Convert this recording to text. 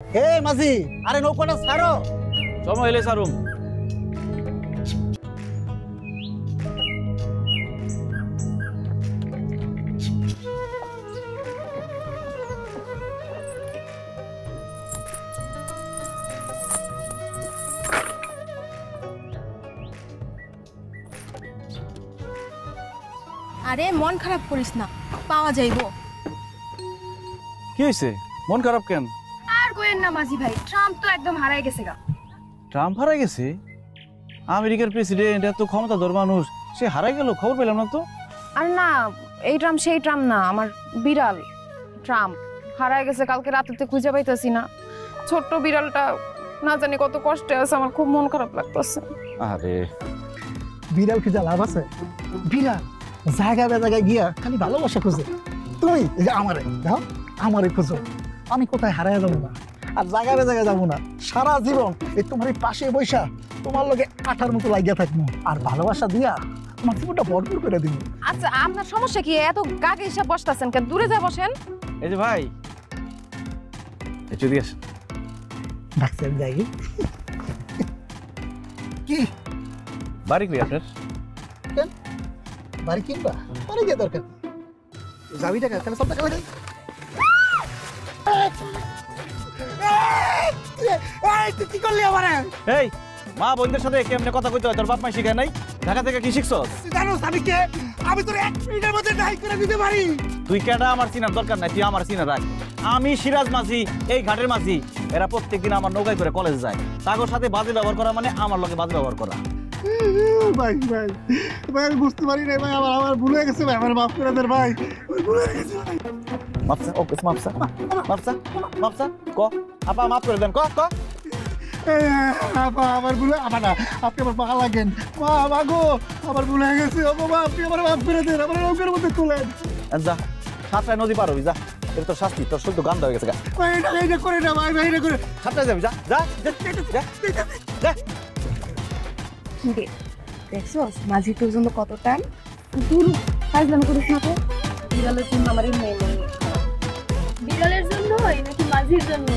হে মাঝি, আরে নৌকাটা ছাড়ো। সময় হইলে সারুম। আরে মন খারাপ করিস না, পাওয়া যাইবো। কি হয়েছে? মন খারাপ কেন? আর কইেন না মাঝি ভাই, ট্রাম্প তো একদম হারাই গেছে গা। ট্রাম্প হারাই গেছে? আমেরিকার প্রেসিডেন্ট, এত ক্ষমতাধর মানুষ, সে হারাই গেল? খবর পেলাম না তো। আর না, এই ট্রাম্প সেই ট্রাম্প না, আমার বিড়াল ট্রাম্প হারাই গেছে। কালকে রাতে খুঁজে পাইতেছি না। ছোট্ট বিড়ালটা না জানি কত কষ্টে আছে, আমার খুব মন খারাপ লাগতেছে। আরে বিড়াল কি যা লাভ আছে? বিড়াল জায়গায় জায়গায় গিয়া খালি ভালোবাসা খুঁজে। তুমি এই যে আমারে দাও, আমারে খুঁজো। আমি কোথায় হারায় যাবো না, আর জায়গায় জায়গায় যাবো না। সারা জীবন এই তোমার এই পাশে বৈশা তোমার লগে কাঠার মতো লাগিয়া থাকবো, আর ভালোবাসা দিয়া তোমার জীবনটা ভরপুর করে দিব। আচ্ছা, আপনার সমস্যা কি? এত গাগে হিসাব বসতেছেন কেন? দূরে যা বসেন। এই যে ভাই, যদি আসেন। ডাকছে আমি যাই। কি বাড়ি কই আপনার? বাড়ি কিনবা? বাড়ি গিয়ে দরকার যাবি টাকা তাহলে সব টাকা হয়ে কি করলি আমারে? এই মা বোনদের সাথে কেমনে কথা কইতে হয় তোর বাপ মা শিখায় নাই? ঢাকা থেকে কি শিখছস? জানোস আমি কে? আমি তোর 1 মিনিটের মধ্যে ডাই করে দিতে পারি। তুই কেডা আমার চিনার দরকার নাই, তুই আমার চিনা রাখ। আমি সিরাজ মাঝি, এই ঘাটের মাঝি। এরা প্রত্যেকদিন আমার নৌকায় করে কলেজ যায়। তাগোর সাথে বাজে ব্যবহার করা মানে আমার লগে বাজে ব্যবহার করা। ভাই ভাই ভাই আমি বুঝতে পারি না ভাই, আমার ভুল হয়ে গেছে ভাই, আমার মাফ করে দেন ভাই, ভুল হয়ে গেছে ভাই। মাপসা ওকে মাপসা মাপসা মাপসা ক আপা মাফ করে দেন ক ক। আপা আমার ভুল, আপা না আপনি আমার পা লাগেন। মা মাগো আমার ভুল হয়ে গেছে, ও বাবা আপনি আমার মাফ করে দেন, আমার নৌকার মধ্যে তুলেন। যা সাতটায় নদী পার হবি, যা। এটা তোর শাস্তি, তোর সদ্য গান হয়ে গেছে। ভাই এটা করে না ভাই, ভাই এটা করে। সাতটায় যাবি, যা যা যা যা। দেখছো মাঝি তোর জন্য কত টাইম দূর ফাইজলাম করিস না তো। বিড়ালের জন্য আমার এই মেয়ে নেই। বিড়ালের জন্য নাকি মাঝির জন্য?